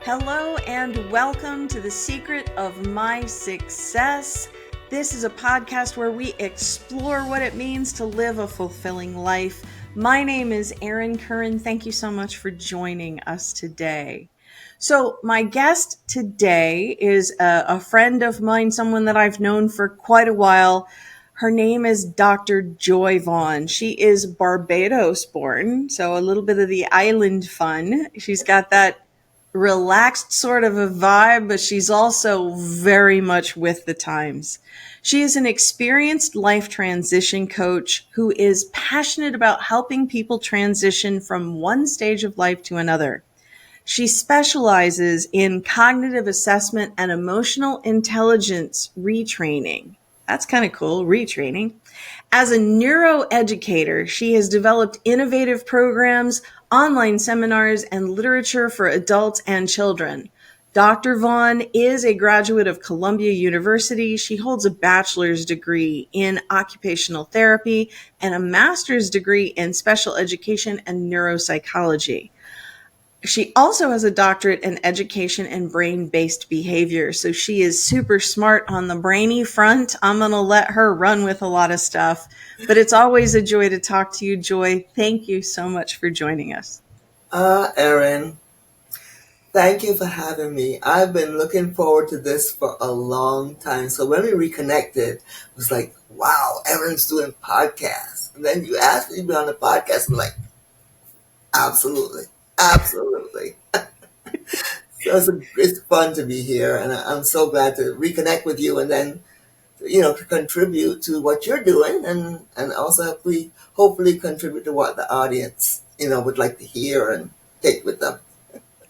Hello and welcome to The Secret of My Success. This is a podcast where we explore what it means to live a fulfilling life. My name is Erin Curran. Thank you so much for joining us today. So my guest today is a friend of mine, someone that I've known for quite a while. Her name is Dr. Joy Vaughn. She is Barbados born, so a little bit of the island fun. She's got that relaxed sort of a vibe, but she's also very much with the times. She is an experienced life transition coach who is passionate about helping people transition from one stage of life to another. She specializes in cognitive assessment and emotional intelligence retraining. That's kind of cool, retraining. As a neuroeducator, she has developed innovative programs, online seminars, and literature for adults and children. Dr. Vaughn is a graduate of Columbia University. She holds a bachelor's degree in occupational therapy and a master's degree in special education and neuropsychology. She also has a doctorate in education and brain-based behavior. So she is super smart on the brainy front. I'm going to let her run with a lot of stuff, but it's always a joy to talk to you, Joy. Thank you so much for joining us. Erin, thank you for having me. I've been looking forward to this for a long time. So when we reconnected, it was like, wow, Erin's doing podcasts. And then you asked me to be on the podcast. I'm like, absolutely, absolutely. So it's fun to be here. And I'm so glad to reconnect with you and then, to contribute to what you're doing and also hopefully contribute to what the audience, would like to hear and take with them.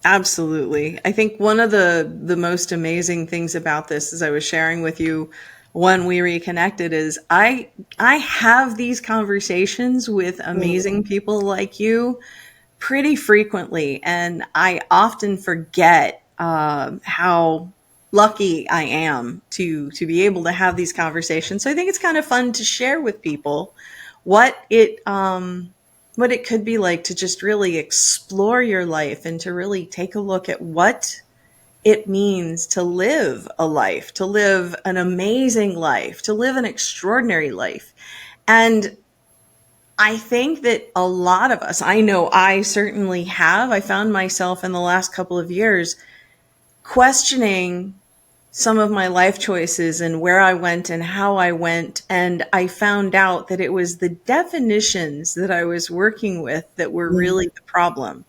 Absolutely. I think one of the most amazing things about this, as I was sharing with you when we reconnected, is I have these conversations with amazing people like you pretty frequently, and I often forget how lucky I am to be able to have these conversations. So I think it's kind of fun to share with people what it could be like to just really explore your life and to really take a look at what it means to live a life, to live an amazing life, to live an extraordinary life. And I think that a lot of us, I know I certainly have, I found myself in the last couple of years questioning some of my life choices and where I went and how I went. And I found out that it was the definitions that I was working with that were really the problem.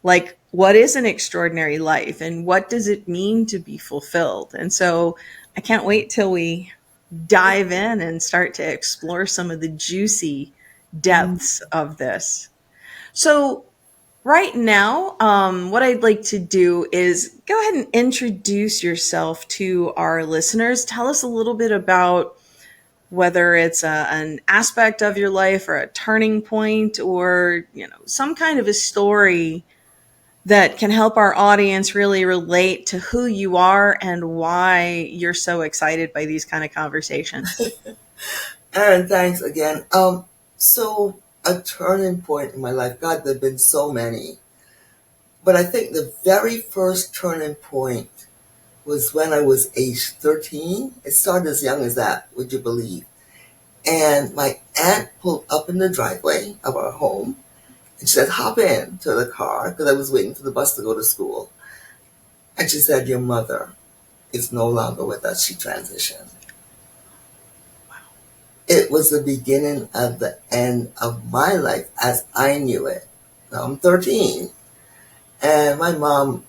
Like, what is an extraordinary life and what does it mean to be fulfilled? And so I can't wait till we dive in and start to explore some of the juicy depths of this. So right now, what I'd like to do is go ahead and introduce yourself to our listeners. Tell us a little bit about whether it's an aspect of your life or a turning point or, some kind of a story that can help our audience really relate to who you are and why you're so excited by these kind of conversations. Aaron, thanks again. So a turning point in my life, God, there've been so many. But I think the very first turning point was when I was age 13. It started as young as that, would you believe? And my aunt pulled up in the driveway of our home and she said, hop in to the car because I was waiting for the bus to go to school. And she said, your mother is no longer with us. She transitioned. It was the beginning of the end of my life as I knew it. Now I'm 13. And my mom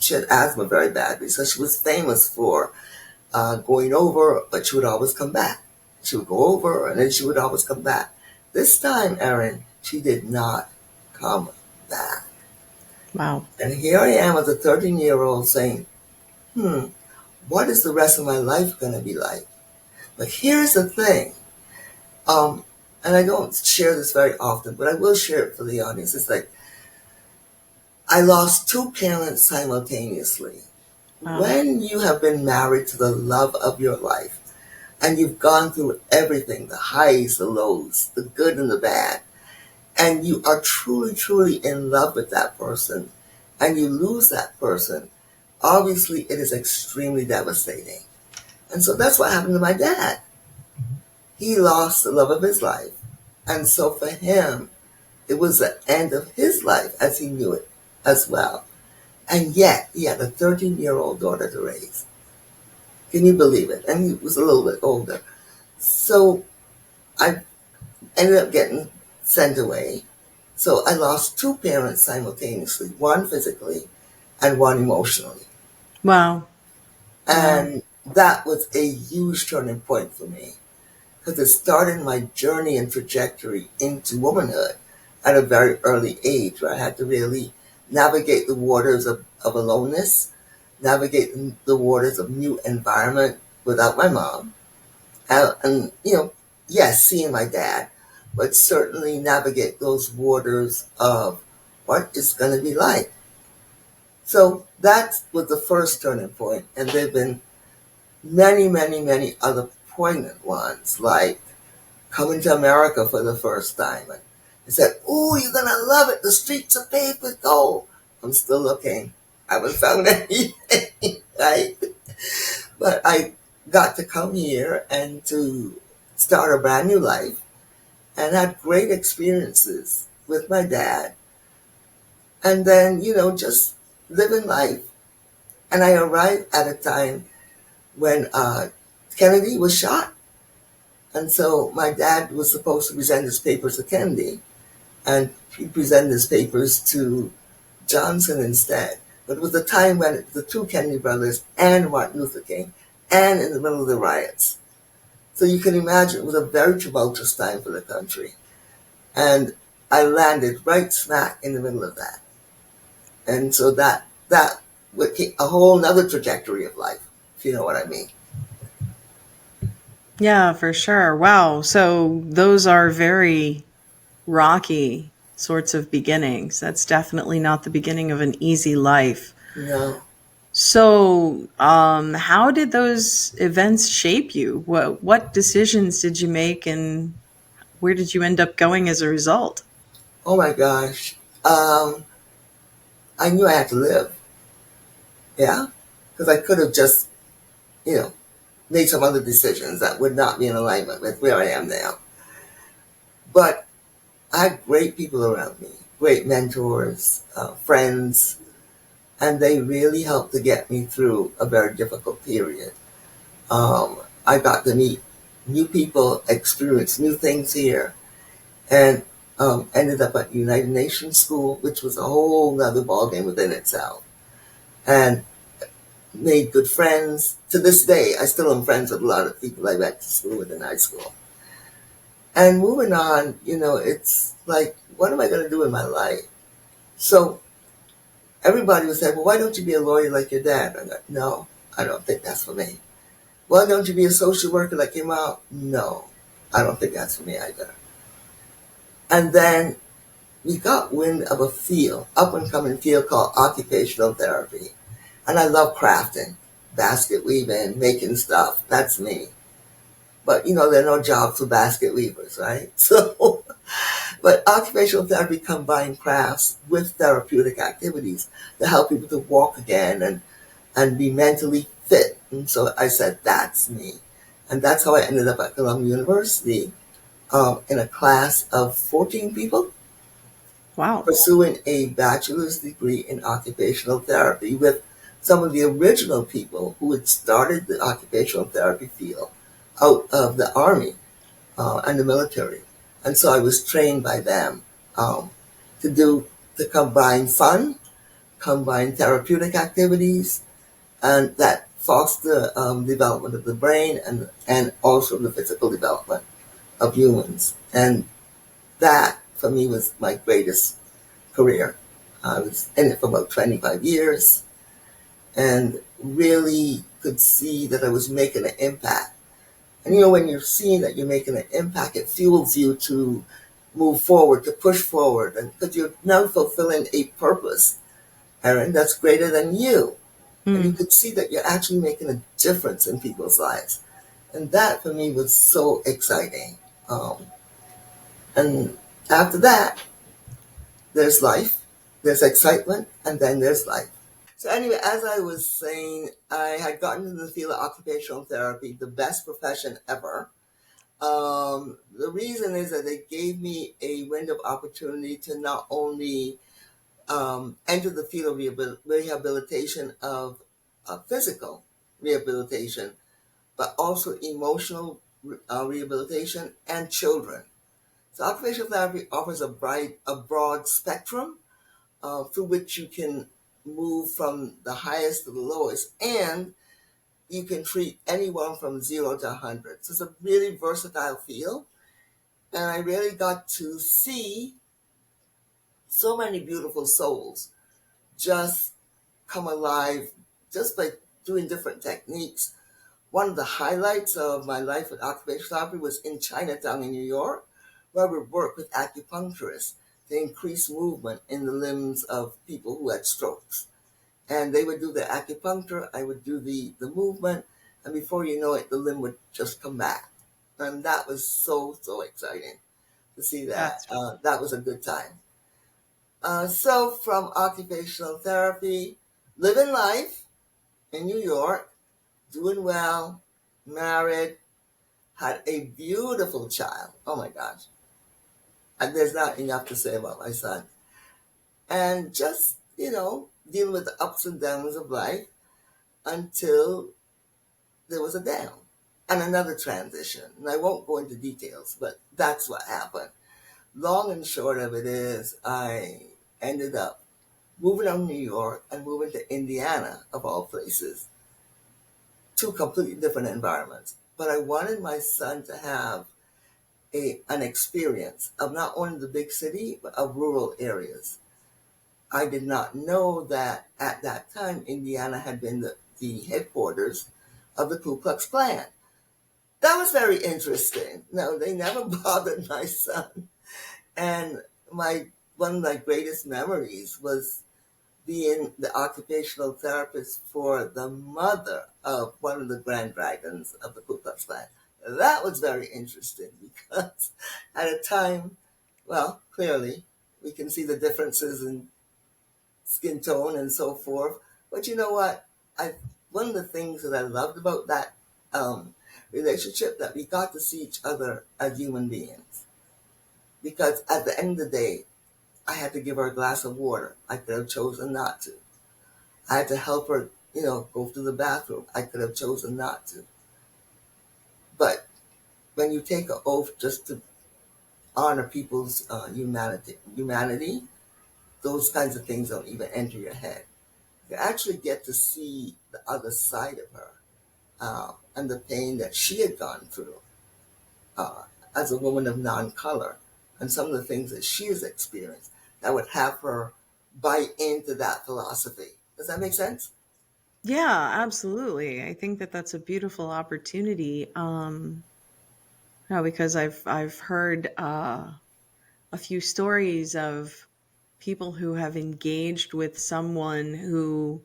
she had asthma very badly. So she was famous for going over, but she would always come back. She would go over and then she would always come back. This time, Erin, she did not come back. Wow. And here I am as a 13-year-old saying, what is the rest of my life going to be like? But here's the thing, and I don't share this very often, but I will share it for the audience. It's like, I lost two parents simultaneously. Wow. When you have been married to the love of your life, and you've gone through everything, the highs, the lows, the good and the bad, and you are truly, truly in love with that person, and you lose that person, obviously it is extremely devastating. And so that's what happened to my dad. He lost the love of his life. And so for him, it was the end of his life as he knew it as well. And yet he had a 13-year-old daughter to raise. Can you believe it? And he was a little bit older. So I ended up getting sent away. So I lost two parents simultaneously, one physically and one emotionally. Wow. Wow. And that was a huge turning point for me because it started my journey and trajectory into womanhood at a very early age where I had to really navigate the waters of aloneness, navigate the waters of new environment without my mom. And, yes, seeing my dad, but certainly navigate those waters of what it's going to be like. So that was the first turning point, and there have been many, many, many other poignant ones, like coming to America for the first time. And they said, "Ooh, you're going to love it. The streets are paved with gold." I'm still looking. I haven't found anything, right? But I got to come here and to start a brand new life and had great experiences with my dad. And then, just living life. And I arrived at a time when Kennedy was shot. And so my dad was supposed to present his papers to Kennedy, and he presented his papers to Johnson instead. But it was the time when the two Kennedy brothers and Martin Luther King, and in the middle of the riots. So you can imagine it was a very tumultuous time for the country. And I landed right smack in the middle of that. And so that became a whole nother trajectory of life, if you know what I mean. Yeah, for sure. Wow. So those are very rocky sorts of beginnings. That's definitely not the beginning of an easy life. No. So, how did those events shape you? What decisions did you make, and where did you end up going as a result? Oh my gosh. I knew I had to live. Yeah. Because I could have just, you know, made some other decisions that would not be in alignment with where I am now. But I had great people around me, great mentors, friends, and they really helped to get me through a very difficult period. I got to meet new people, experience new things here, and ended up at United Nations School, which was a whole nother ballgame within itself. And made good friends. To this day, I still am friends with a lot of people I went to school with in high school. And moving on, it's like, what am I going to do in my life? So everybody would say, well, why don't you be a lawyer like your dad? I'm like, no, I don't think that's for me. Why don't you be a social worker like your mom? No, I don't think that's for me either. And then we got wind of a field, up and coming field called occupational therapy. And I love crafting, basket weaving, making stuff. That's me. But there are no jobs for basket weavers, right? So, but occupational therapy combined crafts with therapeutic activities to help people to walk again and be mentally fit. And so I said, that's me. And that's how I ended up at Columbia University in a class of 14 people Wow. pursuing a bachelor's degree in occupational therapy with some of the original people who had started the occupational therapy field out of the army and the military. And so I was trained by them um, to combine fun, combine therapeutic activities, and that foster development of the brain and also the physical development of humans. And that, for me, was my greatest career. I was in it for about 25 years and really could see that I was making an impact. And when you're seeing that you're making an impact, it fuels you to move forward, to push forward, and because you're now fulfilling a purpose, Erin, that's greater than you. And you Mm. could see that you're actually making a difference in people's lives. And that for me was so exciting. And after that, there's life. There's excitement, and then there's life. So anyway, as I was saying, I had gotten into the field of occupational therapy, the best profession ever. The reason is that it gave me a window of opportunity to not only enter the field of rehabilitation of physical rehabilitation, but also emotional rehabilitation and children. So occupational therapy offers a broad spectrum through which you can move from the highest to the lowest, and you can treat anyone from 0 to 100. So it's a really versatile field, and I really got to see so many beautiful souls just come alive just by doing different techniques. One of the highlights of my life with occupational therapy was in Chinatown in New York, where we worked with acupuncturists to increase movement in the limbs of people who had strokes. And they would do the acupuncture, I would do the movement, and before you know it, the limb would just come back. And that was so, so exciting to see that. That's That was a good time. So from occupational therapy, living life in New York, doing well, married, had a beautiful child. Oh my gosh. And there's not enough to say about my son. And just, dealing with the ups and downs of life until there was a down and another transition. And I won't go into details, but that's what happened. Long and short of it is I ended up moving out of New York and moving to Indiana, of all places, two completely different environments. But I wanted my son to have an experience of not only the big city, but of rural areas. I did not know that at that time, Indiana had been the headquarters of the Ku Klux Klan. That was very interesting. No, they never bothered my son. And one of my greatest memories was being the occupational therapist for the mother of one of the Grand Dragons of the Ku Klux Klan. That was very interesting because at a time, well, clearly we can see the differences in skin tone and so forth. But you know what? I One of the things that I loved about that relationship that we got to see each other as human beings. Because at the end of the day, I had to give her a glass of water. I could have chosen not to. I had to help her, go to the bathroom. I could have chosen not to. But when you take an oath just to honor people's humanity, those kinds of things don't even enter your head. You actually get to see the other side of her and the pain that she had gone through as a woman of non-color and some of the things that she has experienced that would have her buy into that philosophy. Does that make sense? Yeah, absolutely. I think that that's a beautiful opportunity. No, because I've heard a few stories of people who have engaged with someone who,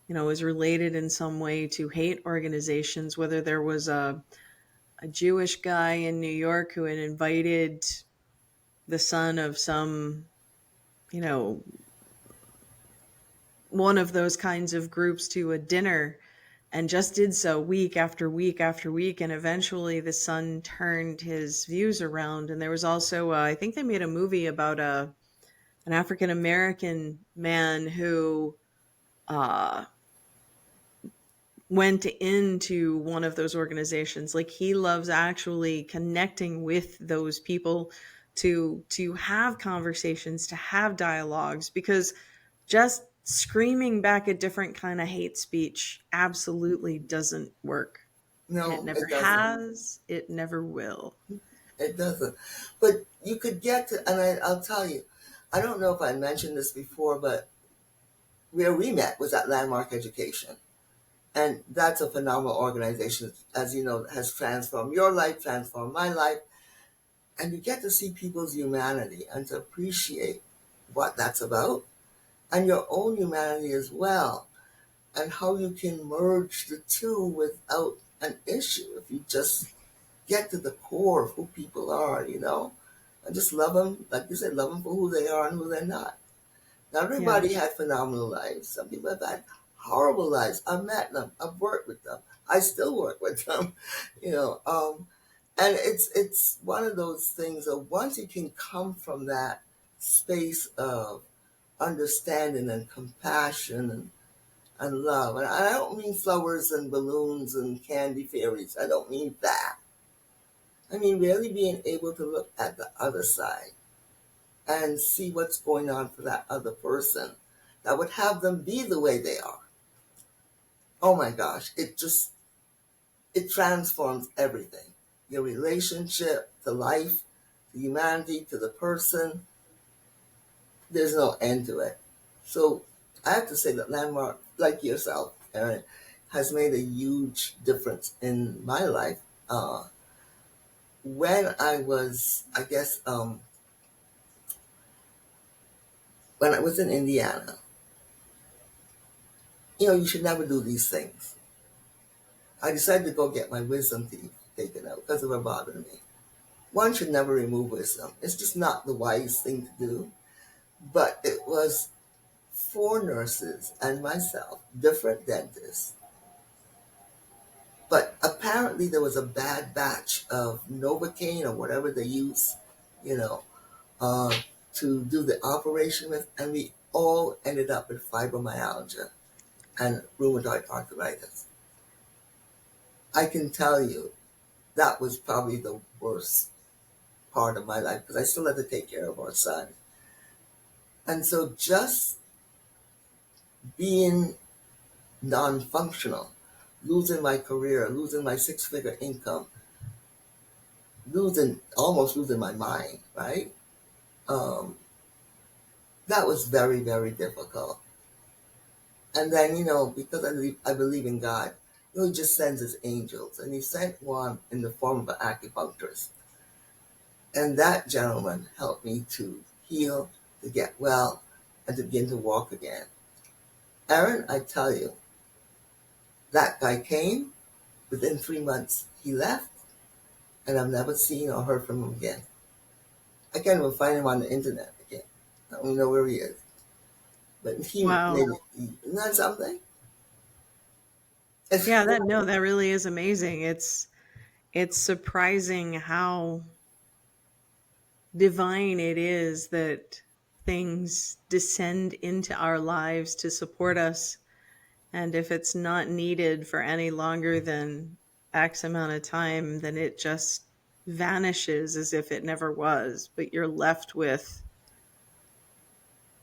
is related in some way to hate organizations. Whether there was a Jewish guy in New York who had invited the son of some, you know, one of those kinds of groups to a dinner and just did so week after week after week. And eventually the son turned his views around. And there was also, I think they made a movie about an African American man who uh, went into one of those organizations. Like he loves actually connecting with those people to have conversations, to have dialogues, because just screaming back a different kind of hate speech absolutely doesn't work. It No, never it doesn't. has, it never will. It doesn't. But you could get to, and I'll tell you, I don't know if I mentioned this before, but where we met was at Landmark Education. And that's a phenomenal organization, as you know, has transformed your life, transformed my life. And you get to see people's humanity and to appreciate what that's about and your own humanity as well, and how you can merge the two without an issue if you just get to the core of who people are, and just love them, like you said, love them for who they are and who they're not. Not Yeah. everybody had phenomenal lives. Some people have had horrible lives. I've met them. I've worked with them. I still work with them. You know, and it's one of those things that once you can come from that space of understanding and compassion and love, and I don't mean flowers and balloons and candy fairies. I don't mean that. I mean really being able to look at the other side and see what's going on for that other person that would have them be the way they are. Oh my gosh, it transforms everything. Your relationship to life, to humanity, to the person, there's no end to it. So I have to say that Landmark, like yourself, Erin, has made a huge difference in my life. When I was, I guess, when I was in Indiana, you should never do these things. I decided to go get my wisdom teeth taken out because it was bothering me. One should never remove wisdom. It's just not the wise thing to do. But it was four nurses and myself, different dentists. But apparently there was a bad batch of Novocaine or whatever they use, you know, uh, to do the operation with, and we all ended up with fibromyalgia and rheumatoid arthritis. I can tell you that was probably the worst part of my life because I still had to take care of our son. And so just being non functional, losing my career, losing my six-figure income, almost losing my mind, right? Um, that was very, very difficult. And then, because I believe in God, He just sends His angels. And He sent one in the form of an acupuncturist. And that gentleman helped me to heal, to get well, and to begin to walk again. Aaron, I tell you, that guy came. Within 3 months, he left, and I've never seen or heard from him again. I can't even find him on the internet again. I don't know where he is. But he Wow. made it. Isn't that something? It's, Yeah, that no, that really is amazing. It's surprising how divine it is that things descend into our lives to support us. And if it's not needed for any longer than X amount of time, then it just vanishes as if it never was. But you're left with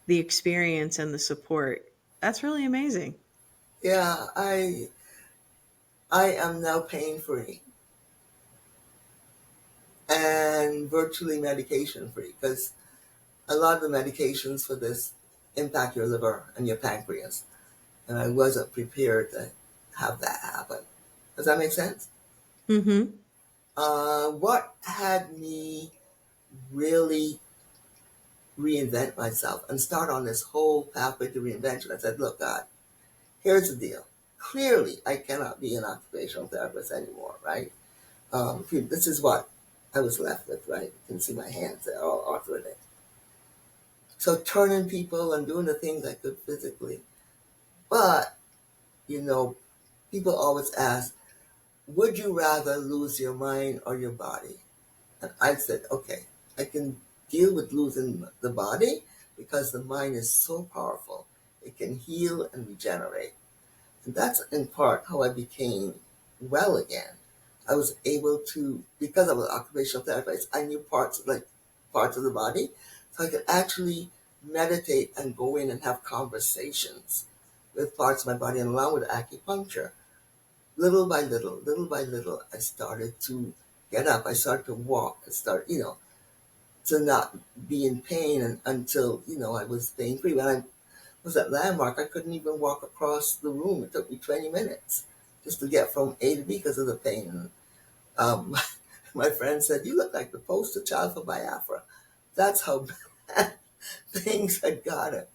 the experience and the support. That's really amazing. yeah, I am now pain free and virtually medication free because a lot of the medications for this impact your liver and your pancreas. And I wasn't prepared to have that happen. Does that make sense? Mm-hmm. What had me really reinvent myself and start on this whole pathway to reinvention? I said, look, God, here's the deal. Clearly, I cannot be an occupational therapist anymore, right? This is what I was left with, right? You can see my hands, they're all arthritic. So turning people and doing the things I could physically. But, you know, people always ask, would you rather lose your mind or your body? And I said, okay, I can deal with losing the body because the mind is so powerful. It can heal and regenerate. And that's in part how I became well again. I was able to, because I was an occupational therapist, I knew parts of the body. So I could actually meditate and go in and have conversations with parts of my body. And along with acupuncture, little by little, I started to get up. I started to walk. I started, to not be in pain until, I was pain free. When I was at Landmark, I couldn't even walk across the room. It took me 20 minutes just to get from A to B because of the pain. Um, my friend said, you look like the poster child for Biafra. That's how bad things had gotten.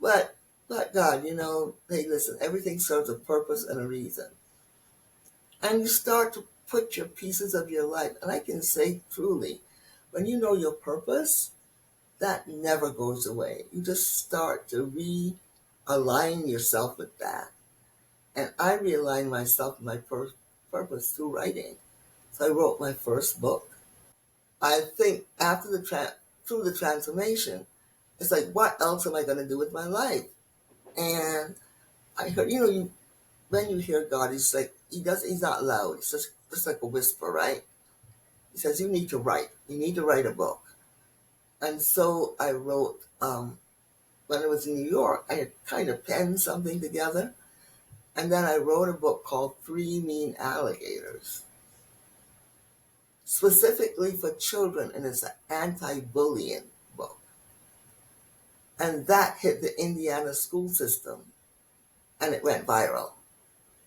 But, but God, hey, listen, everything serves a purpose and a reason. And you start to put your pieces of your life. And I can say truly, when you know your purpose, that never goes away. You just start to realign yourself with that. And I realigned myself with my purpose through writing. So I wrote my first book. I think after through the transformation, it's like, what else am I going to do with my life? And I heard, when you hear God, he's not loud. It's just like a whisper, right? He says, you need to write. You need to write a book. And so I wrote, when I was in New York, I had kind of penned something together. And then I wrote a book called Three Mean Alligators, specifically for children, and it's an anti-bullying book. And that hit the Indiana school system, and it went viral.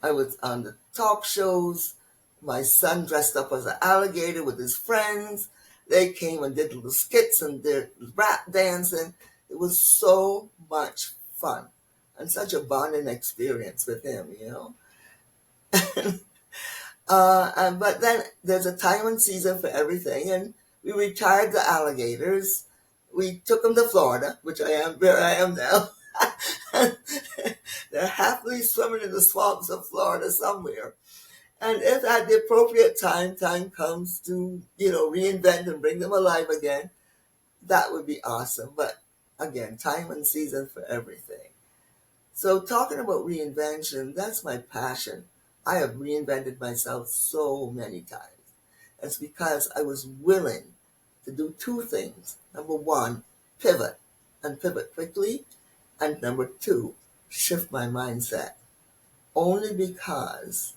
I was on the talk shows. My son dressed up as an alligator with his friends. They came and did little skits and did rap dancing. It was so much fun and such a bonding experience with him. But then there's a time and season for everything, and we retired the alligators. We took them to Florida, where I am now. They're happily swimming in the swamps of Florida somewhere. And if at the appropriate time comes to, reinvent and bring them alive again, that would be awesome. But again, time and season for everything. So talking about reinvention, that's my passion. I have reinvented myself so many times. It's because I was willing to do two things. Number one, pivot, and pivot quickly. And number two, shift my mindset. Only because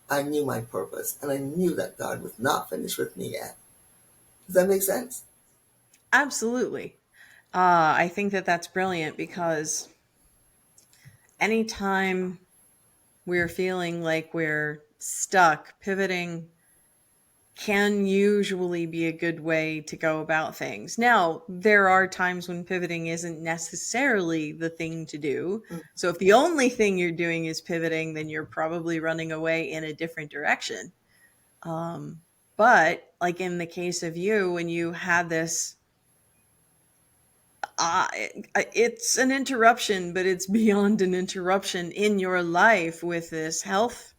I knew my purpose and I knew that God was not finished with me yet. Does that make sense? Absolutely. I think that that's brilliant because anytime we're feeling like we're stuck, pivoting can usually be a good way to go about things. Now, there are times when pivoting isn't necessarily the thing to do. Mm. So, if the only thing you're doing is pivoting, then you're probably running away in a different direction. Um, but, like in the case of you, when you had this, it's an interruption, but it's beyond an interruption in your life with this health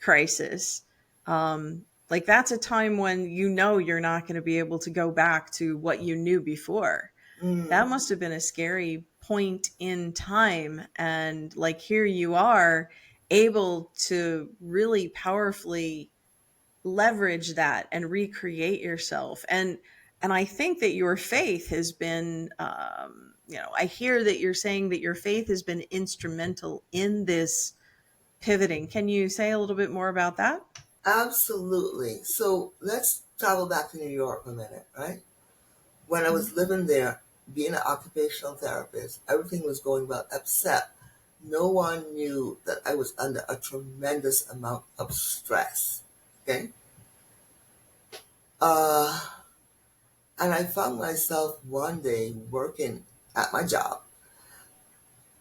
crisis. Like that's a time when you're not going to be able to go back to what you knew before. That Mm. must have been a scary point in time. And like here you are able to really powerfully leverage that and recreate yourself. And I think that your faith has been, I hear that you're saying that your faith has been instrumental in this pivoting. Can you say a little bit more about that? Absolutely. So let's travel back to New York for a minute, right? When I was living there, being an occupational therapist, everything was going well, except no one knew that I was under a tremendous amount of stress. Okay? Uh, and I found myself one day working at my job,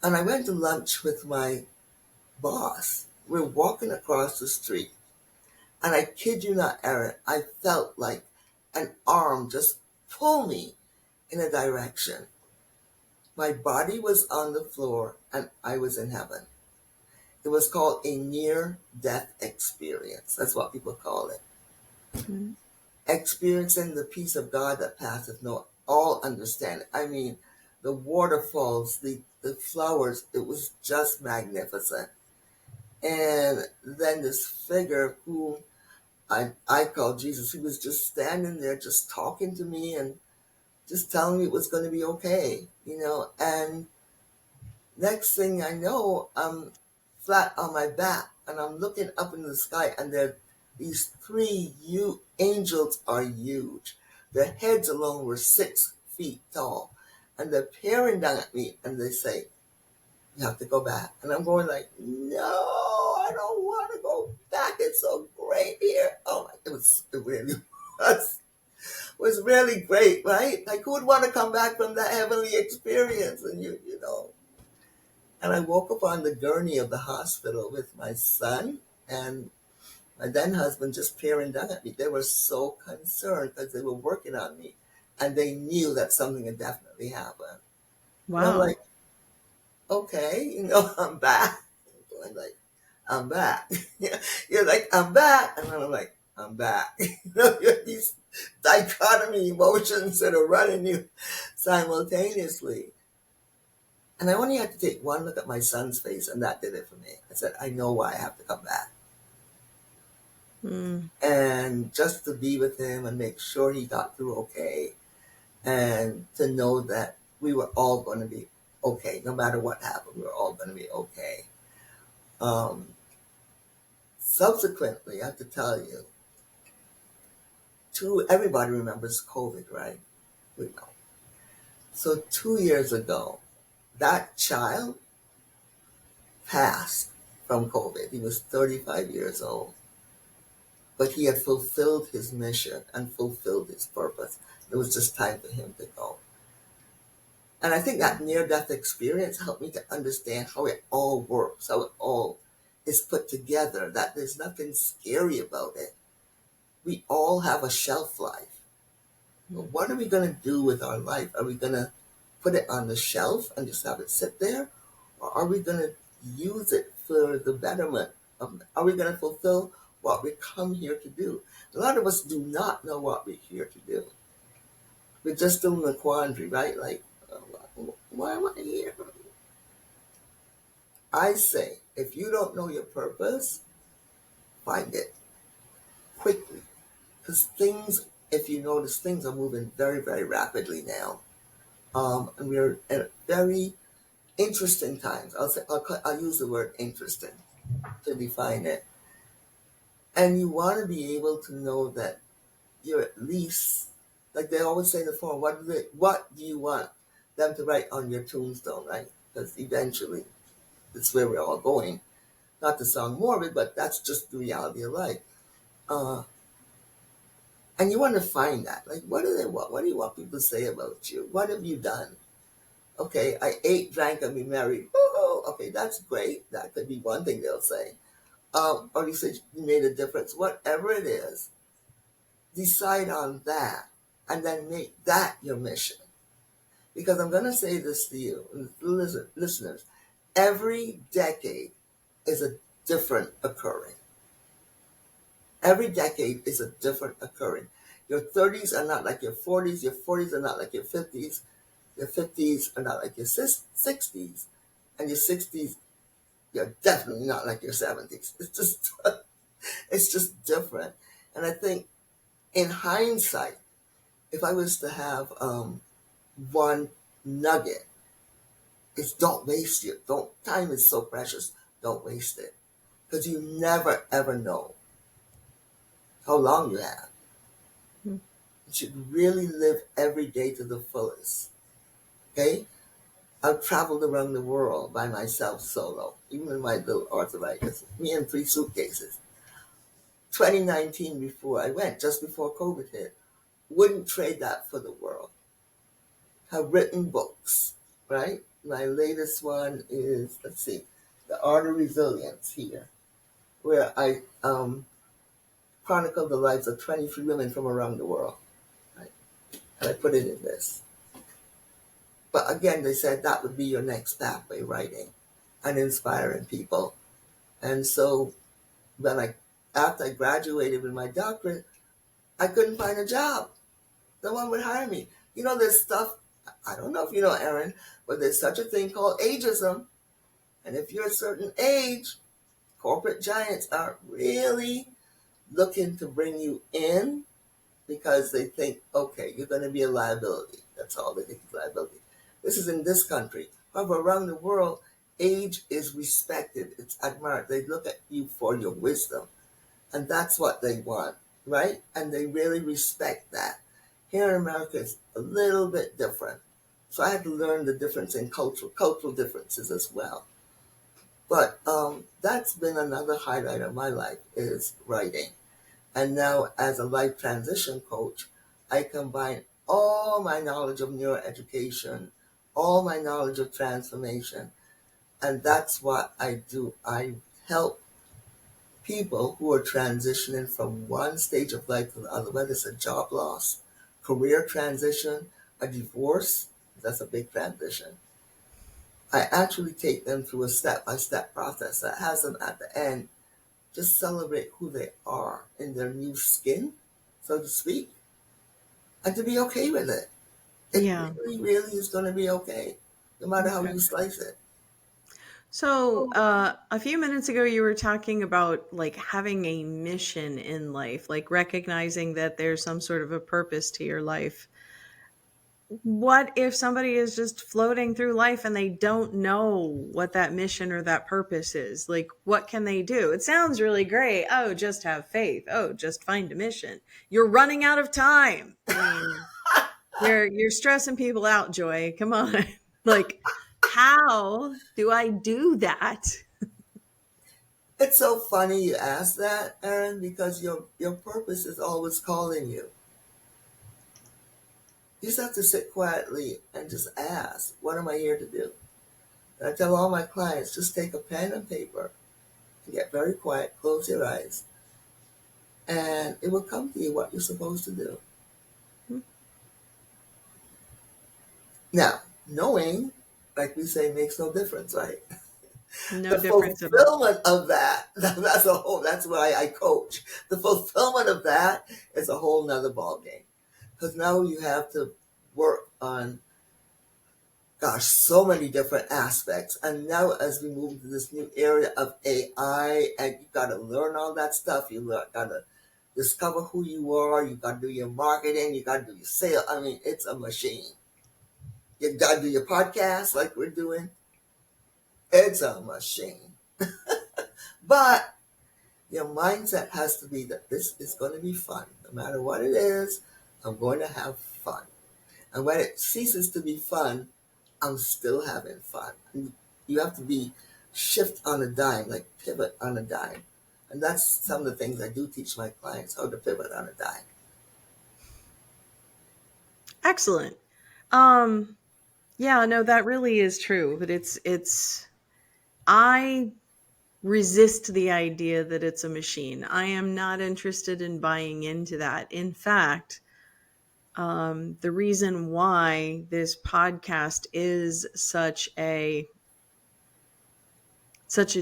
and I went to lunch with my boss. We're walking across the street, and I kid you not, Erin, I felt like an arm just pull me in a direction. My body was on the floor and I was in heaven. It was called a near death experience. That's what people call it. Mhm. Experiencing the peace of God that passeth no all understanding. I mean, the waterfalls, the flowers, it was just magnificent. And then this figure who I call Jesus, he was just standing there, just talking to me and just telling me it was going to be okay. And next thing I know, I'm flat on my back and I'm looking up in the sky, and there these three angels are huge. Their heads alone were 6 feet tall, and they're peering down at me and they say, "You have to go back." And I'm going like, "No, I don't want to go back. It's so great here." Oh my, it really was really great, right? Like who would want to come back from that heavenly experience? And and I woke up on the gurney of the hospital with my son and my then husband just peering down at me. They were so concerned because they were working on me. and they knew that something had definitely happened. And I'm Wow. like, okay, I'm back. I'm like, I'm back. You're like, I'm back. And then I'm like, I'm back. You have these dichotomy emotions that are running you simultaneously. And I only had to take one look at my son's face, and that did it for me. I said, I know why I have to come back. Mm. And just to be with him and make sure he got through okay, and to know that we were all going to be okay. No matter what happened, we were all going to be okay. Um, Subsequently, I have to tell you, everybody remembers COVID, right? We know. So 2 years ago, that child passed from COVID. He was 35 years old, but he had fulfilled his mission and fulfilled his purpose. It was just time for him to go. And I think that near death experience helped me to understand how it all works, how it all is put together, that there's nothing scary about it. We all have a shelf life. But Mm. what are we going to do with our life? Are we going to put it on the shelf and just have it sit there? Or are we going to use it for the betterment? Are we going to fulfill what we come here to do? A lot of us do not know what we're here to do. We're just still in a quandary, right? Like, why am I here? I say, if you don't know your purpose, find it quickly. Because things, if you notice, things are moving very, very rapidly now. And we're at very interesting times. I'll use the word interesting to define it. And you want to be able to know that you're at least, like they always say in the forum, what do you want them to write on your tombstone, right? Because eventually, that's where we're all going. Not to sound morbid, but that's just the reality of life. Uh, and you want to find that. Like, what do they want? What do you want people to say about you? What have you done? Okay, I ate, drank, and be married. Oh, okay, that's great. That could be one thing they'll say. Or you said you made a difference. Whatever it is, decide on that and then make that your mission. Because I'm going to say this to you, and listeners, every decade is a different occurring. Every decade is a different occurring. Your 30s are not like your 40s are not like your 50s are not like your 60s, and your 60s, you're definitely not like your 70s. It's just different. And I think in hindsight, if I was to have one nugget, it's don't waste it. Don't, time is so precious. Don't waste it. Because you never ever know how long you have. Mm. You should really live every day to the fullest. Okay? I've traveled around the world by myself solo, even with my little arthritis, me and 3 suitcases. 2019 before I went, just before COVID hit, wouldn't trade that for the world. Have written books, right? My latest one is, let's see, The Art of Resilience here, where I chronicle the lives of 23 women from around the world, right? And I put it in this. But again, they said that would be your next pathway, writing and inspiring people. And so when after I graduated with my doctorate, I couldn't find a job. No one would hire me. There's stuff, I don't know if you know, Erin, but there's such a thing called ageism. And if you're a certain age, corporate giants aren't really looking to bring you in because they think, okay, you're going to be a liability. That's all they think is liability. This is in this country. However, around the world, age is respected. It's admired. They look at you for your wisdom. And that's what they want, right? And they really respect that. Here in America, it's a little bit different. So I had to learn the difference in cultural differences as well. But that's been another highlight of my life is writing. And now as a life transition coach, I combine all my knowledge of neuroeducation, all my knowledge of transformation, and that's what I do. I help people who are transitioning from one stage of life to the other, whether it's a job loss, career transition, a divorce, that's a big transition. I actually take them through a step-by-step process that has them at the end just celebrate who they are in their new skin, so to speak, and to be okay with it. It Yeah. really, really is going to be okay, no matter how Okay. you slice it. So, a few minutes ago, you were talking about like having a mission in life, like recognizing that there's some sort of a purpose to your life. What if somebody is just floating through life and they don't know what that mission or that purpose is? Like, what can they do? It sounds really great. Oh, just have faith. Oh, just find a mission. You're running out of time. I mean, you're stressing people out, Joy. Come on. Like, how do I do that? It's so funny you ask that, Aaron, because your purpose is always calling you. You just have to sit quietly and just ask, what am I here to do? And I tell all my clients, just take a pen and paper and get very quiet, close your eyes, and it will come to you what you're supposed to do. Now, knowing, like we say, makes no difference, right? No The difference at all. fulfillment of that, that's why I coach. The fulfillment of that is a whole nother ball game. Because now you have to work on, gosh, so many different aspects. And now as we move into this new area of AI, and you got to learn all that stuff, got to discover who you are, you got to do your marketing, you got to do your sale. I mean, it's a machine. You got to do your podcast like we're doing. It's a machine. But your mindset has to be that this is going to be fun. No matter what it is, I'm going to have fun. And when it ceases to be fun, I'm still having fun. And you have to be shift on a dime, like pivot on a dime. And that's some of the things I do teach my clients, how to pivot on a dime. Excellent. Um, yeah, no, that really is true. But I resist the idea that it's a machine. I am not interested in buying into that. In fact, the reason why this podcast is such a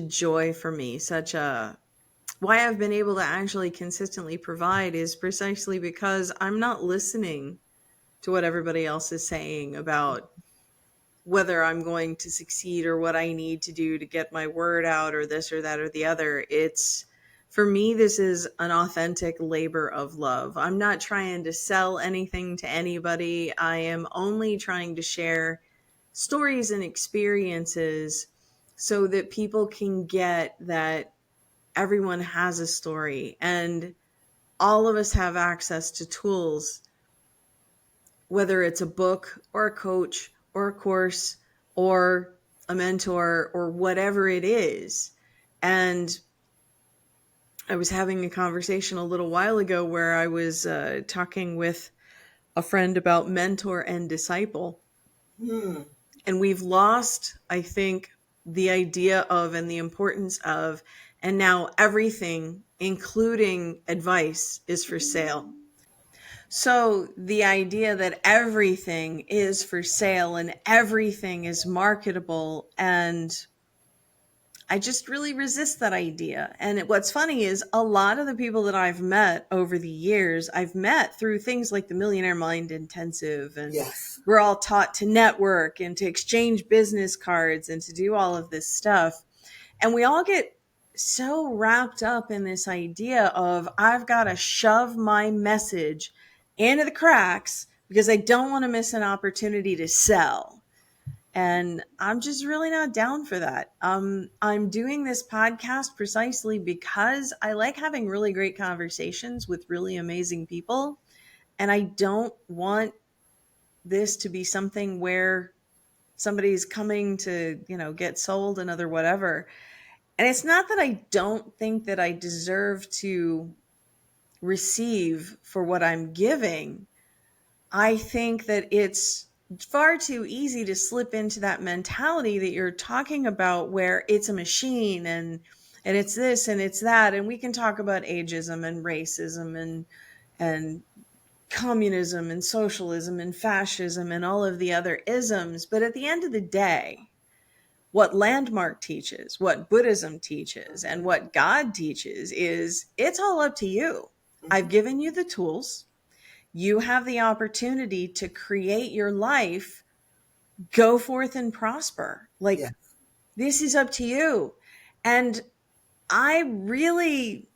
joy for me, such a why I've been able to actually consistently provide is precisely because I'm not listening to what everybody else is saying about whether I'm going to succeed or what I need to do to get my word out or this or that or the other. It's for me, this is an authentic labor of love. I'm not trying to sell anything to anybody. I am only trying to share stories and experiences so that people can get that everyone has a story and all of us have access to tools, whether it's a book or a coach or a course or a mentor or whatever it is. And I was having a conversation a little while ago where I was talking with a friend about mentor and disciple. Hmm. And we've lost, I think, the idea of and the importance of, and now everything, including advice, is for sale. So the idea that everything is for sale and everything is marketable, and I just really resist that idea. And what's funny is a lot of the people that I've met over the years, I've met through things like the Millionaire Mind Intensive, and Yes. we're all taught to network and to exchange business cards and to do all of this stuff. And we all get so wrapped up in this idea of I've got to shove my message into the cracks because I don't want to miss an opportunity to sell. And I'm just really not down for that. I'm doing this podcast precisely because I like having really great conversations with really amazing people. And I don't want this to be something where somebody's coming to, get sold another whatever. And it's not that I don't think that I deserve to receive for what I'm giving. I think that it's far too easy to slip into that mentality that you're talking about where it's a machine and it's this and it's that, and we can talk about ageism and racism and communism and socialism and fascism and all of the other isms. But at the end of the day, what Landmark teaches, what Buddhism teaches, and what God teaches is it's all up to you. I've Mhm. given you the tools. You have the opportunity to create your life, go forth and prosper. Yeah. Like, this is up to you. And I really,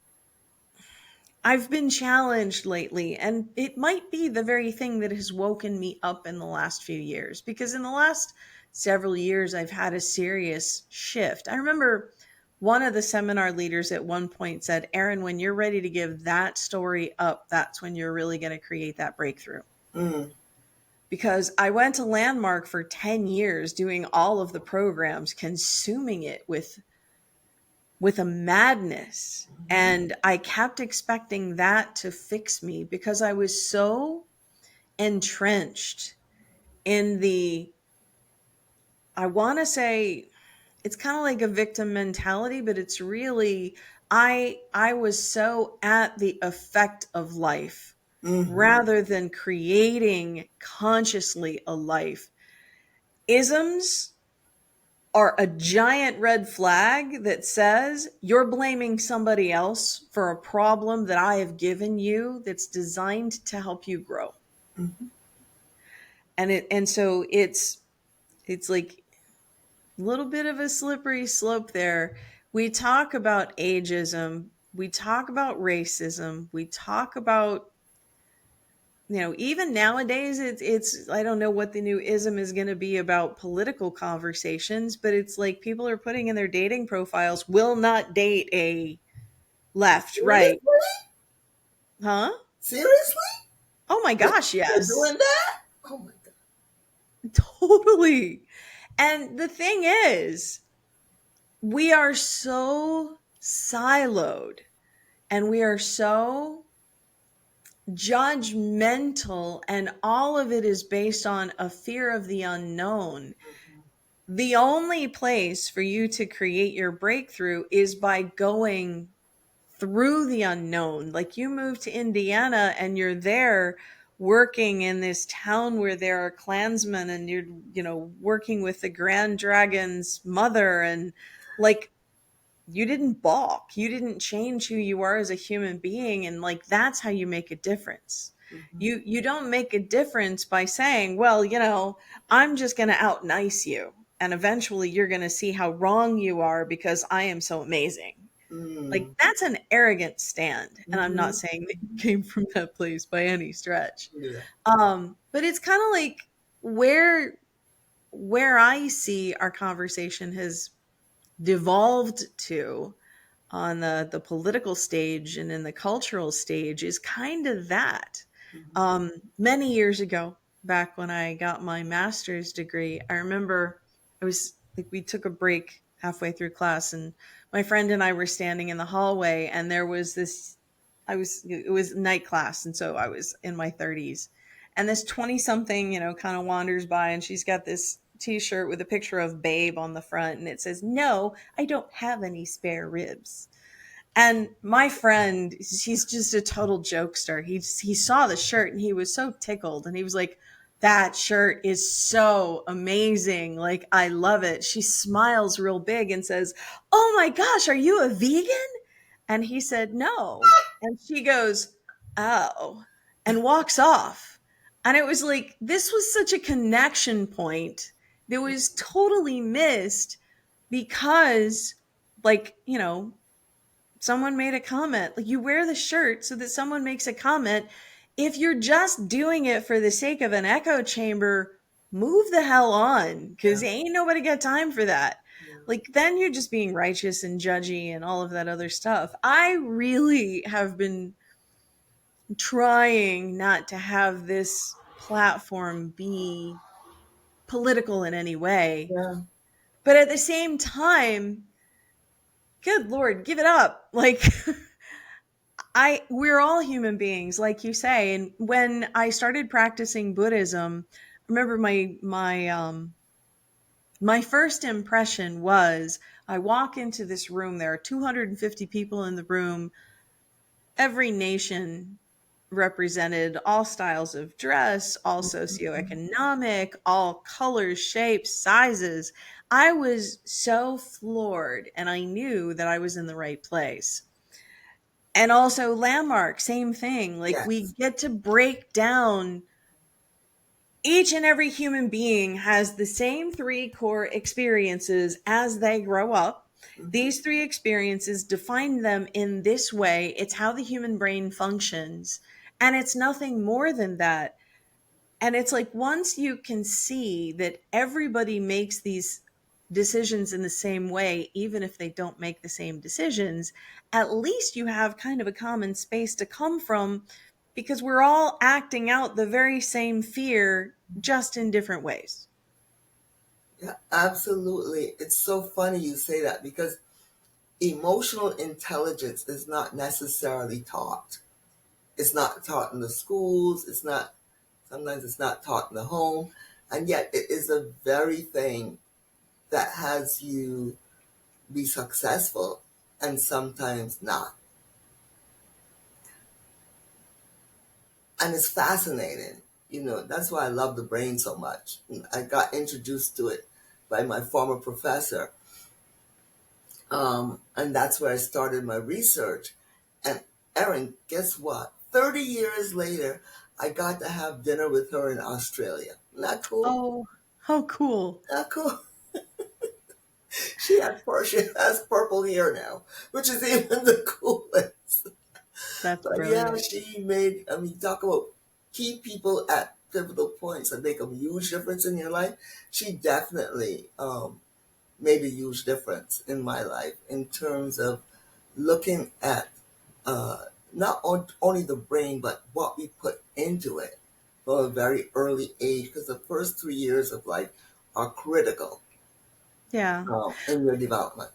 I've been challenged lately, and it might be the very thing that has woken me up in the last few years, because in the last several years, I've had a serious shift. I remember one of the seminar leaders at one point said, Erin, when you're ready to give that story up, that's when you're really going to create that breakthrough. Mm. Because I went to Landmark for 10 years doing all of the programs, consuming it with a madness. And I kept expecting that to fix me because I was so entrenched in the, I want to say, it's kind of like a victim mentality, but it's really, I was so at the effect of life Mhm. rather than creating consciously a life. Isms are a giant red flag that says you're blaming somebody else for a problem that I have given you that's designed to help you grow. Mhm. And so it's like a little bit of a slippery slope there. We talk about ageism, we talk about racism, we talk about, even nowadays, it's I don't know what the new ism is going to be about political conversations, but it's like people are putting in their dating profiles, will not date a left, right, Seriously? huh? Seriously? Oh my They- gosh, They're doing yes. that? Oh my god. Totally. And the thing is, we are so siloed and we are so judgmental, and all of it is based on a fear of the unknown. The only place for you to create your breakthrough is by going through the unknown. Like, you move to Indiana and you're there working in this town where there are Klansmen, and you're, working with the Grand Dragon's mother, and like, you didn't balk. You didn't change who you are as a human being, and like, that's how you make a difference. Mhm. You don't make a difference by saying, well, I'm just going to out nice you, and eventually you're going to see how wrong you are because I am so amazing. Like, Mm. that's an arrogant stand, and I'm not Mhm. saying that you came from that place by any stretch. Yeah. But it's kind of like where I see our conversation has devolved to on the political stage and in the cultural stage is kind of that. Mhm. Many years ago, back when I got my master's degree, I remember I was like, we took a break halfway through class, and my friend and I were standing in the hallway, and there was this, it was night class. And so I was in my 30s, and this 20 something, kind of wanders by, and she's got this t-shirt with a picture of Babe on the front, and it says, "No, I don't have any spare ribs." And my friend, he's just a total jokester. He saw the shirt and he was so tickled, and he was like, "That shirt is so amazing. Like, I love it." She smiles real big and says, "Oh my gosh, are you a vegan?" And he said, "No." And she goes, "Oh," and walks off. And it was like, this was such a connection point that was totally missed because, like, someone made a comment. Like, you wear the shirt so that someone makes a comment. If you're just doing it for the sake of an echo chamber, move the hell on, because Yeah. ain't nobody got time for that. Yeah. Like, then you're just being righteous and judgy and all of that other stuff. I really have been trying not to have this platform be political in any way. Yeah. But at the same time, good Lord, give it up. Like, we're all human beings, like you say. And when I started practicing Buddhism, I remember my first impression was, I walk into this room, there are 250 people in the room, every nation, represented all styles of dress, all socioeconomic, all colors, shapes, sizes. I was so floored, and I knew that I was in the right place. And also, Landmark, same thing. Like, we Yes. get to break down each and every human being has the same three core experiences as they grow up. Hmm. These three experiences define them in this way. It's how the human brain functions. And it's nothing more than that. And it's like once you can see that everybody makes these decisions in the same way, even if they don't make the same decisions, at least you have kind of a common space to come from because we're all acting out the very same fear just in different ways. Yeah, absolutely. It's so funny you say that because emotional intelligence is not necessarily taught. It's not taught in the schools. It's not, sometimes it's not taught in the home. And yet it is a very thing that has you be successful and sometimes not. And it's fascinating. That's why I love the brain so much. I got introduced to it by my former professor. And that's where I started my research. And Erin, guess what? 30 years later, I got to have dinner with her in Australia. Not cool? Oh, how cool. Not cool. She has purple hair now, which is even the coolest. That's But yeah, brilliant. talk about key people at pivotal points that make a huge difference in your life. She definitely made a huge difference in my life in terms of looking at not only the brain, but what we put into it from a very early age, because the first 3 years of life are critical Yeah. in your development.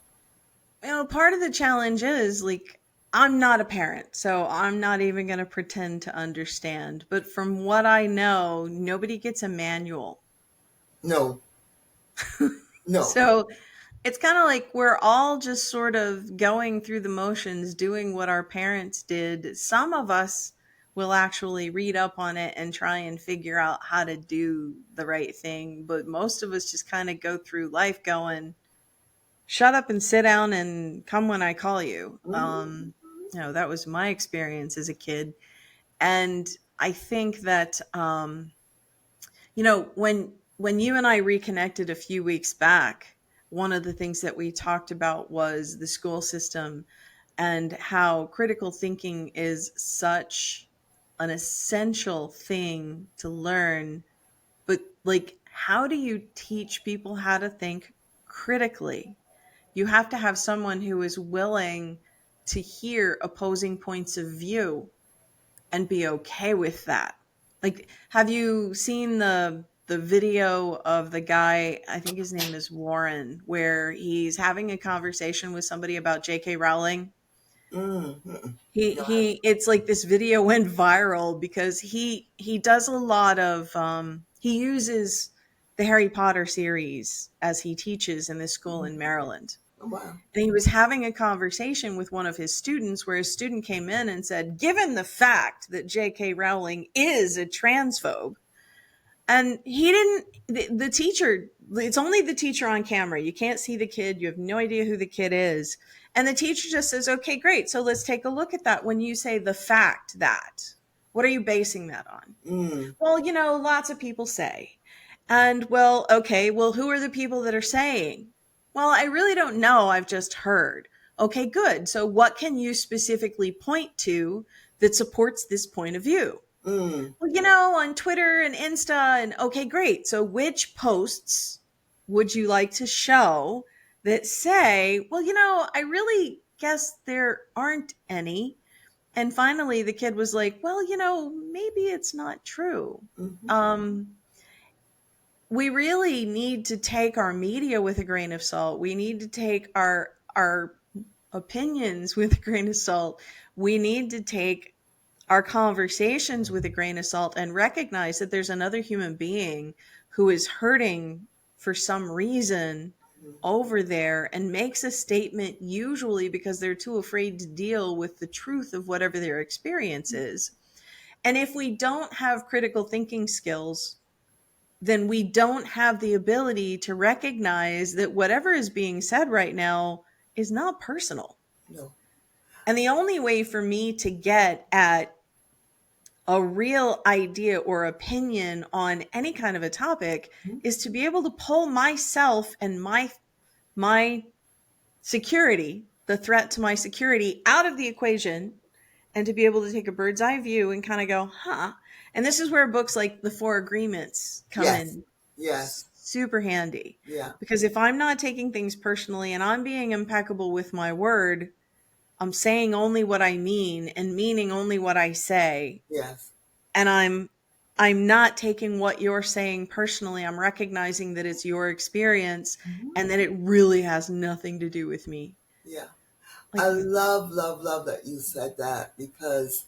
Part of the challenge is like, I'm not a parent, so I'm not even going to pretend to understand. But from what I know, nobody gets a manual. No, no. So it's kind of like we're all just sort of going through the motions, doing what our parents did. Some of us will actually read up on it and try and figure out how to do the right thing. But most of us just kind of go through life going, shut up and sit down and come when I call you. Mhm. That was my experience as a kid. And I think that, when you and I reconnected a few weeks back, one of the things that we talked about was the school system and how critical thinking is such an essential thing to learn. But like, how do you teach people how to think critically? You have to have someone who is willing to hear opposing points of view and be okay with that. Like, have you seen the video of the guy, I think his name is Warren, where he's having a conversation with somebody about J.K. Rowling? Mm-hmm. He it's like this video went viral because he does a lot of he uses the Harry Potter series as he teaches in this school in Maryland. Oh, wow. And he was having a conversation with one of his students where a student came in and said, given the fact that J.K. Rowling is a transphobe, and he didn't, the teacher, it's only the teacher on camera. You can't see the kid. You have no idea who the kid is. And the teacher just says, okay, great. So let's take a look at that. When you say the fact that, what are you basing that on? Mm, Well, lots of people say. And well, okay, well, who are the people that are saying? Well, I really don't know. I've just heard. Okay, good. So what can you specifically point to that supports this point of view? mm, Well, on Twitter and Insta, and okay, great. So which posts would you like to show that say, well, I really guess there aren't any. And finally, the kid was like, well, maybe it's not true. mm-hmm, Um, we really need to take our media with a grain of salt. We need to take our opinions with a grain of salt. We need to take our conversations with a grain of salt and recognize that there's another human being who is hurting for some reason over there and makes a statement, usually because they're too afraid to deal with the truth of whatever their experience is. And if we don't have critical thinking skills, then we don't have the ability to recognize that whatever is being said right now is not personal. No. And the only way for me to get at a real idea or opinion on any kind of a topic Hmm? is to be able to pull myself and my security, the threat to my security, out of the equation, and to be able to take a bird's eye view and kind of go, huh. And this is where books like The Four Agreements come Yes. in Yes. super handy. Yeah. Because if I'm not taking things personally and I'm being impeccable with my word, I'm saying only what I mean and meaning only what I say, Yes. and I'm not taking what you're saying personally. I'm recognizing that it's your experience Hmm. and that it really has nothing to do with me. Yeah. I Like, love, love, love that you said that, because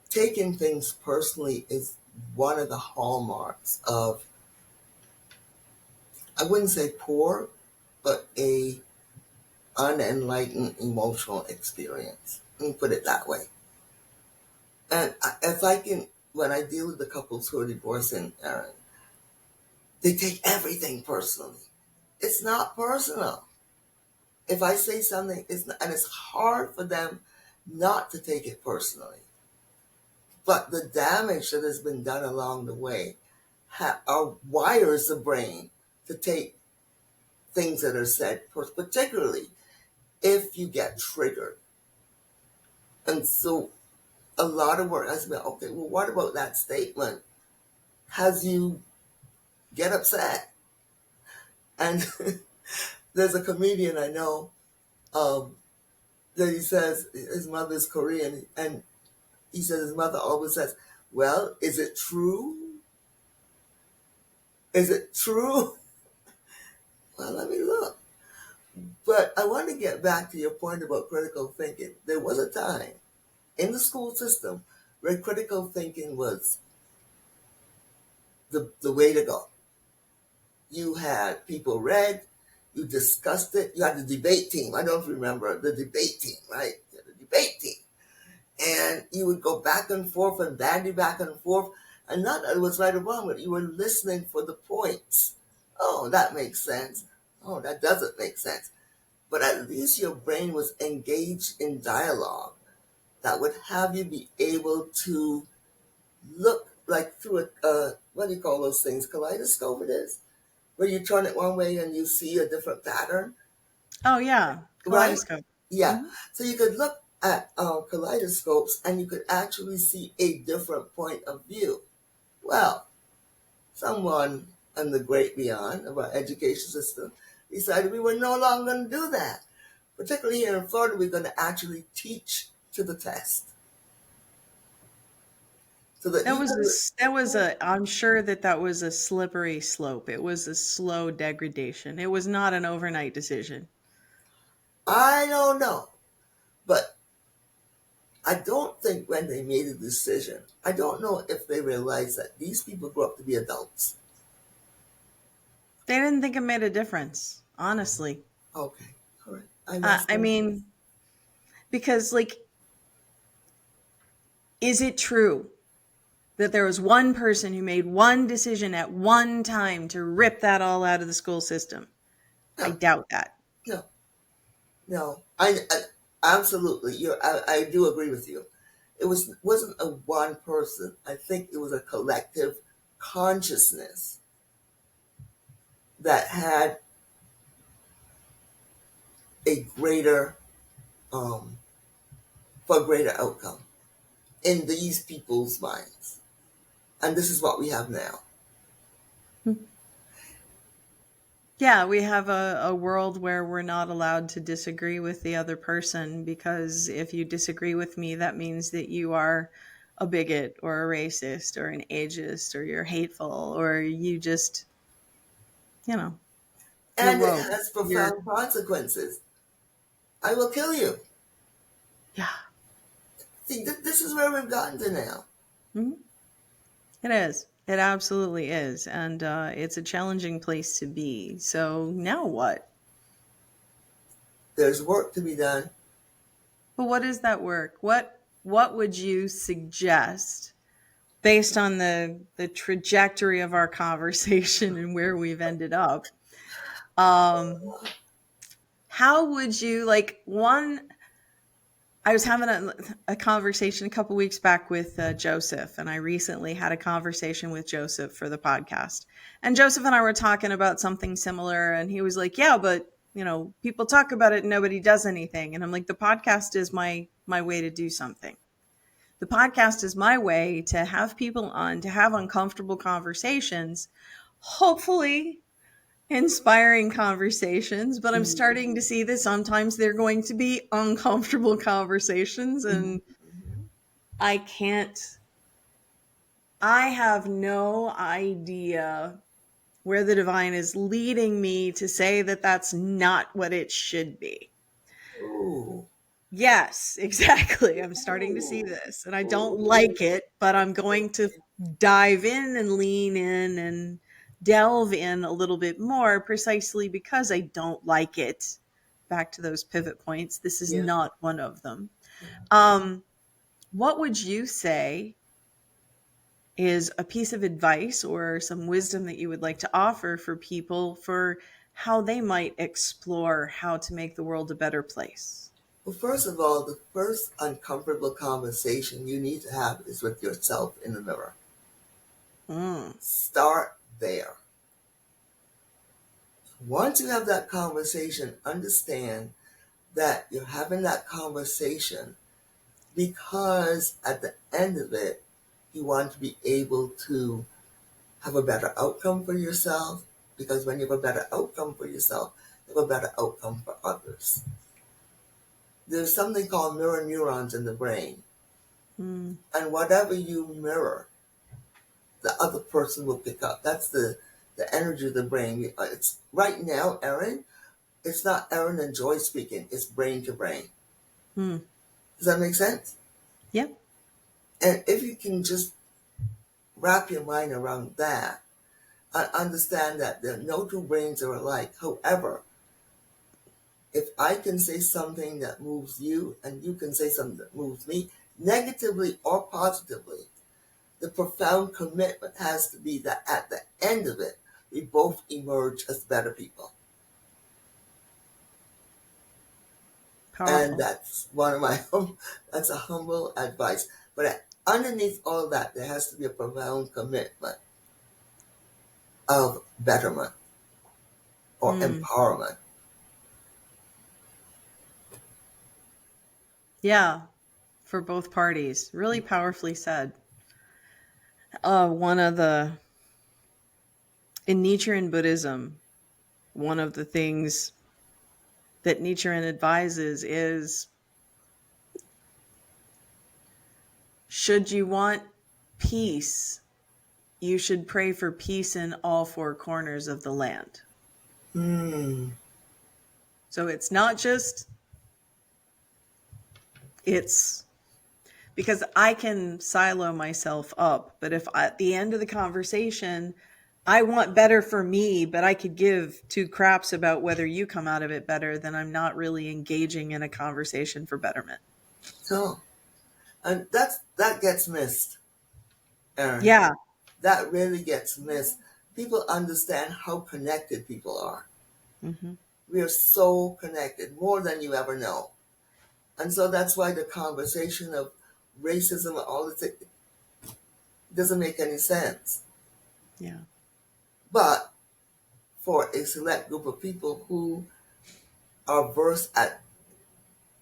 taking things personally is one of the hallmarks of, I wouldn't say poor, but a unenlightened emotional experience. Let me put it that way. And if I can, when I deal with the couples who are divorcing, Aaron, they take everything personally. It's not personal. If I say something, it's not, and it's hard for them not to take it personally. But the damage that has been done along the way wires the brain to take things that are said, particularly if you get triggered. And so a lot of work has been, okay, well, what about that statement? Has you get upset? And there's a comedian I know, um, that he says his mother's Korean, and he says his mother always says, well, is it true? Is it true? Well, let me look. But I want to get back to your point about critical thinking. There was a time in the school system where critical thinking was the way to go. You had people read, you discussed it, you had the debate team. I don't know if you remember the debate team, right? You had the debate team. And you would go back and forth and bandy back and forth. And not that it was right or wrong, but you were listening for the points. Oh, that makes sense. Oh, that doesn't make sense. But at least your brain was engaged in dialogue that would have you be able to look like through what do you call those things? Kaleidoscope it is? Where you turn it one way and you see a different pattern, oh yeah, right? kaleidoscope. Yeah. Hmm. So you could look at kaleidoscopes and you could actually see a different point of view. Well, someone in the great beyond of our education system decided we were no longer going to do that. Particularly here in Florida, we're going to actually teach to the test so that That you was could. I'm sure that that was a slippery slope. It was a slow degradation. It was not an overnight decision. I don't know, but I don't think when they made a decision, I don't know if they realized that these people grew up to be adults. They didn't think it made a difference, honestly. Okay, all right, I messed I up. mean, because like, is it true that there was one person who made one decision at one time to rip that all out of the school system? I No, doubt that. no, no. I absolutely. I do agree with you. Wasn't a one person. I think it was a collective consciousness that had a greater um, for a greater outcome in these people's minds. And this is what we have now. Yeah, we have a world where we're not allowed to disagree with the other person because if you disagree with me, that means that you are a bigot or a racist or an ageist or you're hateful or you just, you know, you're And it woke. has You're, profound consequences. I will kill you. yeah, See, this is where we've gotten to now. mhm. It is. It absolutely is. And it's a challenging place to be. So now what? There's work to be done. But what is that work? What? what would you suggest based on the trajectory of our conversation and where we've ended up? Um, how would you like one? I was having a conversation a couple weeks back with Joseph, and I recently had a conversation with Joseph for the podcast. And Joseph and I were talking about something similar, and he was like, "Yeah, but people talk about it, and nobody does anything." And I'm like, "The podcast is my way to do something. The podcast is my way to have people on to have uncomfortable conversations, hopefully inspiring conversations, but I'm starting to see that sometimes they're going to be uncomfortable conversations, and I can't, I have no idea where the divine is leading me to say that that's not what it should be. Ooh, Yes, exactly. I'm starting to see ooh, this and I don't ooh. like it, but I'm going to dive in and lean in and delve in a little bit more precisely because I don't like it. Back to those pivot points. This is Yeah. not one of them. Um, what would you say is a piece of advice or some wisdom that you would like to offer for people for how they might explore how to make the world a better place? Well, first of all, the first uncomfortable conversation you need to have is with yourself in the mirror. Mm, Start there. Once you have that conversation, understand that you're having that conversation because at the end of it, you want to be able to have a better outcome for yourself. Because when you have a better outcome for yourself, you have a better outcome for others. There's something called mirror neurons in the brain. mm, And whatever you mirror, the other person will pick up. That's the energy of the brain. It's right now, Erin. It's not Erin and Joy speaking. It's brain to brain. mm. Does that make sense? Yep. And if you can just wrap your mind around that, I understand that no two brains are alike. However, if I can say something that moves you and you can say something that moves me, negatively or positively, the profound commitment has to be that at the end of it, we both emerge as better people. And Powerful. that's one of my that's a humble advice. But underneath all that, there has to be a profound commitment of betterment or Mm. empowerment. Yeah, for both parties. Really powerfully said. One of the, in Nichiren Buddhism, one of the things that Nichiren advises is should you want peace, you should pray for peace in all four corners of the land. Hmm. So it's not just, it's because I can silo myself up. But if at the end of the conversation, I want better for me, but I could give two craps about whether you come out of it better, then I'm not really engaging in a conversation for betterment. So, and that gets missed, Aaron. Yeah. That really gets missed. People understand how connected people are. Hmm. We are so connected, more than you ever know. And so that's why the conversation of racism and all this doesn't make any sense. Yeah. But for a select group of people who are versed at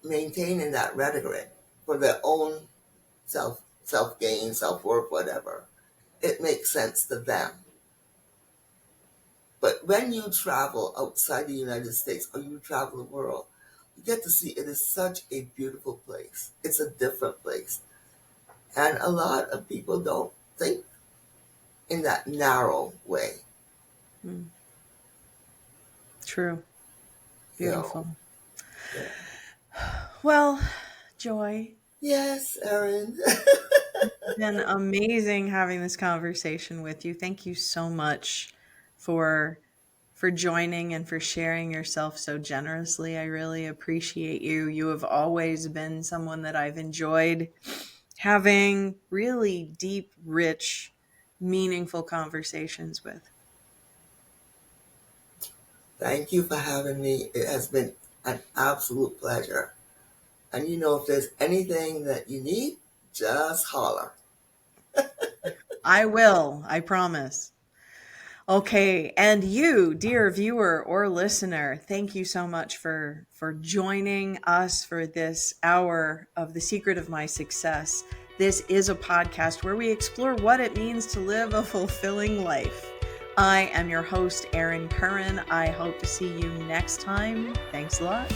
maintaining that rhetoric for their own self gain, self worth, whatever, it makes sense to them. But when you travel outside the United States or you travel the world, you get to see it is such a beautiful place. It's a different place. And a lot of people don't think in that narrow way. Mm. True. You know. Beautiful. Yeah. Well, Joy, Yes, Erin. it's been amazing having this conversation with you. Thank you so much for for joining and for sharing yourself so generously. I really appreciate you. You have always been someone that I've enjoyed having really deep, rich, meaningful conversations with. Thank you for having me. It has been an absolute pleasure. And if there's anything that you need, just holler. I will, I promise. Okay, and you, dear viewer or listener, thank you so much for joining us for this hour of The Secret of My Success. This is a podcast where we explore what it means to live a fulfilling life. I am your host, Erin Curran. I hope to see you next time. Thanks a lot.